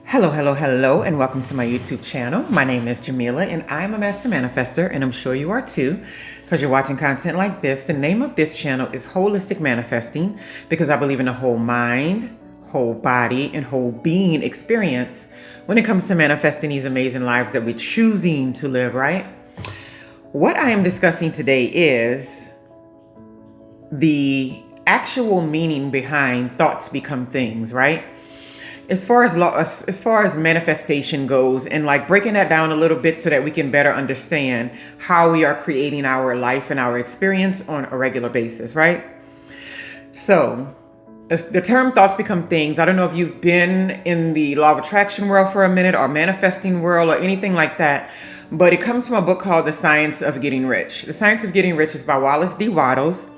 Hello, hello, hello, and welcome to my YouTube channel. My name is Jameelah, and I'm a master manifester, and I'm sure you are too, because you're watching content like this. The name of this channel is Holistic Manifesting, because I believe in a whole mind, whole body, and whole being experience when it comes to manifesting these amazing lives that we're choosing to live, right? What I am discussing today is the actual meaning behind thoughts become things, right? As far as manifestation goes, and like breaking that down a little bit so that we can better understand how we are creating our life and our experience on a regular basis, right? So the term thoughts become things. I don't know if you've been in the law of attraction world for a minute or manifesting world or anything like that, but it comes from a book called The Science of Getting Rich. The Science of Getting Rich is by Wallace D. Wattles,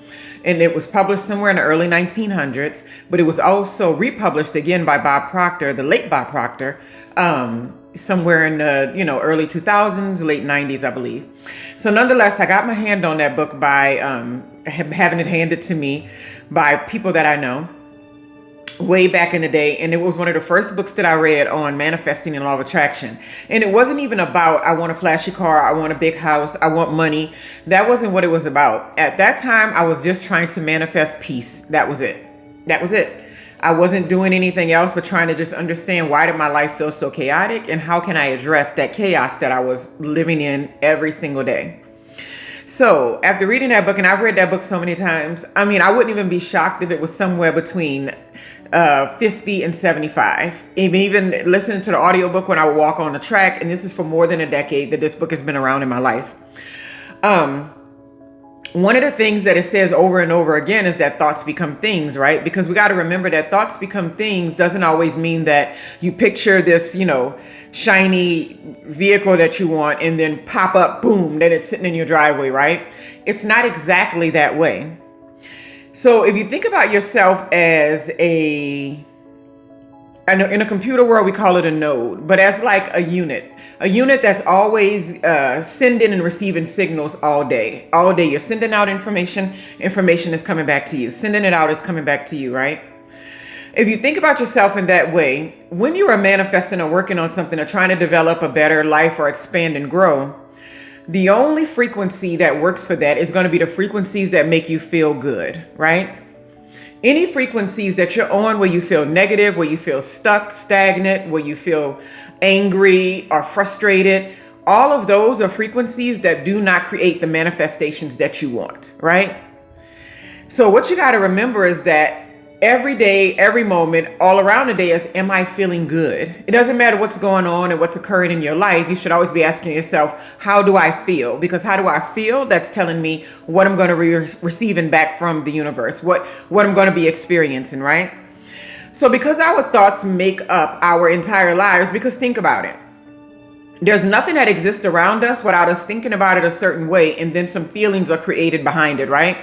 and it was published somewhere in the early 1900s, but it was also republished again by Bob Proctor, the late Bob Proctor, somewhere in the early 2000s, late 90s, I believe. So nonetheless, I got my hand on that book by having it handed to me by people that I know way back in the day, and it was one of the first books that I read on manifesting and law of attraction. And it wasn't even about I want a flashy car, I want a big house, I want money. That wasn't what it was about. At that time, I was just trying to manifest peace. That was it. I wasn't doing anything else but trying to just understand, why did my life feel so chaotic, and how can I address that chaos that I was living in every single day. So after reading that book, and I've read that book so many times, I wouldn't even be shocked if it was somewhere between 50 and 75. Even listening to the audiobook when I would walk on the track, and this is for more than a decade that this book has been around in my life. One of the things that it says over and over again is that thoughts become things, right? Because we got to remember that thoughts become things doesn't always mean that you picture this, shiny vehicle that you want and then pop up, boom, then it's sitting in your driveway, right? It's not exactly that way. So if you think about yourself as in a computer world, we call it a node, but as like a unit that's always sending and receiving signals all day. All day you're sending out information is coming back to you. Sending it out is coming back to you, right? If you think about yourself in that way, when you are manifesting or working on something or trying to develop a better life or expand and grow, the only frequency that works for that is going to be the frequencies that make you feel good, right? Any frequencies that you're on where you feel negative, where you feel stuck, stagnant, where you feel angry or frustrated, all of those are frequencies that do not create the manifestations that you want, right? So what you got to remember is that every day, every moment, all around the day is, am I feeling good? It doesn't matter what's going on and what's occurring in your life. You should always be asking yourself, how do I feel? Because how do I feel? That's telling me what I'm going to be receiving back from the universe, what I'm going to be experiencing, right? So because our thoughts make up our entire lives, because think about it. There's nothing that exists around us without us thinking about it a certain way, and then some feelings are created behind it, right?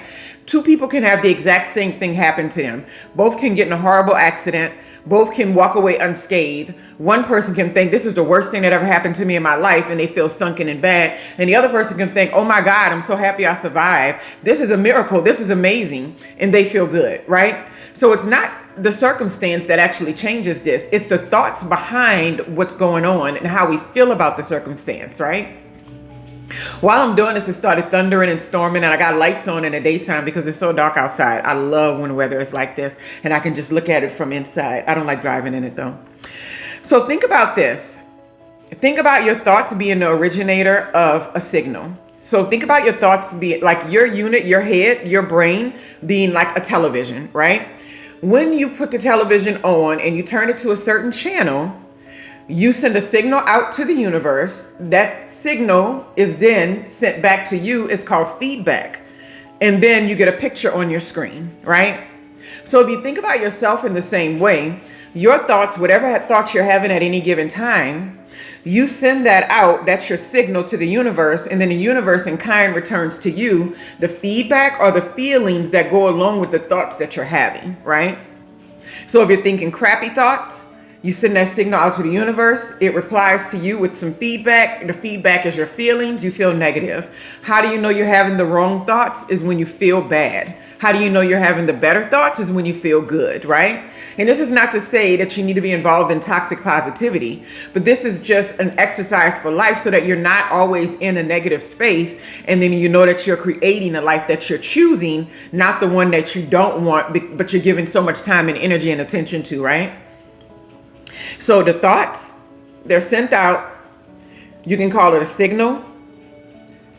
Two people can have the exact same thing happen to them. Both can get in a horrible accident. Both can walk away unscathed. One person can think, this is the worst thing that ever happened to me in my life, and they feel sunken and bad. And the other person can think, oh my God, I'm so happy I survived. This is a miracle. This is amazing. And they feel good, right? So it's not the circumstance that actually changes this. It's the thoughts behind what's going on and how we feel about the circumstance, right? While I'm doing this, it started thundering and storming, and I got lights on in the daytime because it's so dark outside. I love when the weather is like this and I can just look at it from inside. I don't like driving in it though. So think about this. Think about your thoughts being the originator of a signal. So think about your thoughts being like your unit, your head, your brain being like a television, right? When you put the television on and you turn it to a certain channel, you send a signal out to the universe. That signal is then sent back to you. It's called feedback. And then you get a picture on your screen, right? So if you think about yourself in the same way, your thoughts, whatever thoughts you're having at any given time, you send that out. That's your signal to the universe. And then the universe in kind returns to you the feedback or the feelings that go along with the thoughts that you're having, right? So if you're thinking crappy thoughts, You send that signal out to the universe. It replies to you with some feedback. The feedback is your feelings. You feel negative. How do you know you're having the wrong thoughts? Is when you feel bad. How do you know you're having the better thoughts? Is when you feel good, right? And this is not to say that you need to be involved in toxic positivity, but this is just an exercise for life so that you're not always in a negative space. And then you know that you're creating a life that you're choosing, not the one that you don't want, but you're giving so much time and energy and attention to, right? So the thoughts, they're sent out. You can call it a signal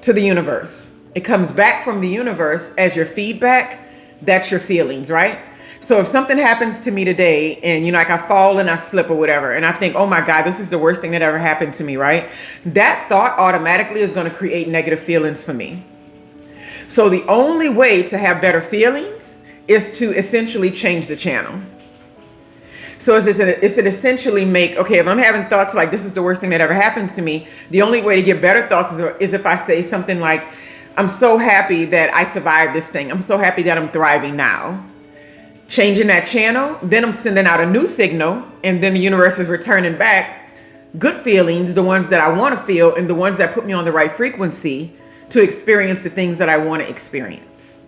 to the universe. It comes back from the universe as your feedback. That's your feelings, right? So if something happens to me today and, like I fall and I slip or whatever, and I think, oh my God, this is the worst thing that ever happened to me, right? That thought automatically is going to create negative feelings for me. So the only way to have better feelings is to essentially change the channel. So it's essentially okay, if I'm having thoughts like this is the worst thing that ever happened to me, the only way to get better thoughts is if I say something like, I'm so happy that I survived this thing. I'm so happy that I'm thriving now. Changing that channel, then I'm sending out a new signal, and then the universe is returning back good feelings, the ones that I want to feel, and the ones that put me on the right frequency to experience the things that I want to experience.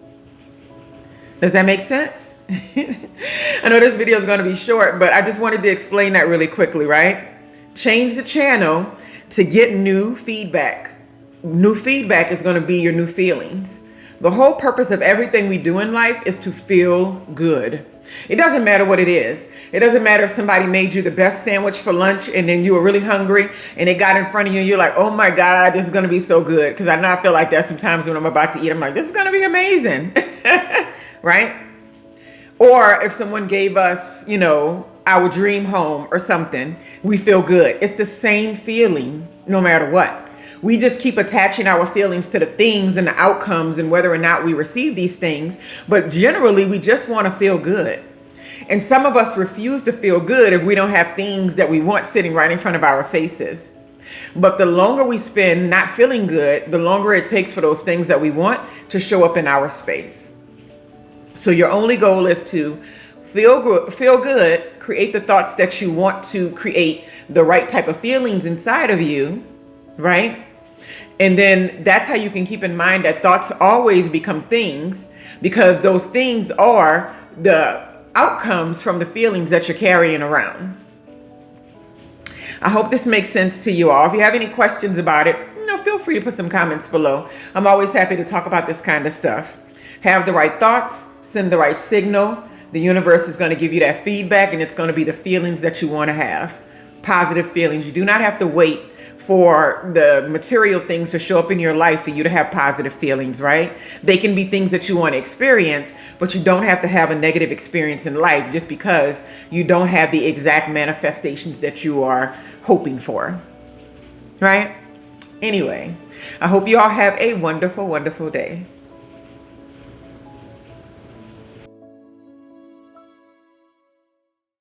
Does that make sense? I know this video is going to be short, but I just wanted to explain that really quickly, right? Change the channel to get new feedback. New feedback is going to be your new feelings. The whole purpose of everything we do in life is to feel good. It doesn't matter what it is. It doesn't matter if somebody made you the best sandwich for lunch and then you were really hungry and it got in front of you and you're like, oh my God, this is going to be so good. Because I know I feel like that sometimes when I'm about to eat. I'm like, this is going to be amazing. Right? Or if someone gave us, our dream home or something, we feel good. It's the same feeling no matter what. We just keep attaching our feelings to the things and the outcomes and whether or not we receive these things. But generally, we just want to feel good. And some of us refuse to feel good if we don't have things that we want sitting right in front of our faces. But the longer we spend not feeling good, the longer it takes for those things that we want to show up in our space. So your only goal is to feel good, create the thoughts that you want to create, the right type of feelings inside of you, right? And then that's how you can keep in mind that thoughts always become things, because those things are the outcomes from the feelings that you're carrying around. I hope this makes sense to you all. If you have any questions about it, feel free to put some comments below. I'm always happy to talk about this kind of stuff. Have the right thoughts, send the right signal. The universe is going to give you that feedback, and it's going to be the feelings that you want to have. Positive feelings. You do not have to wait for the material things to show up in your life for you to have positive feelings, right? They can be things that you want to experience, but you don't have to have a negative experience in life just because you don't have the exact manifestations that you are hoping for, right? Anyway, I hope you all have a wonderful, wonderful day.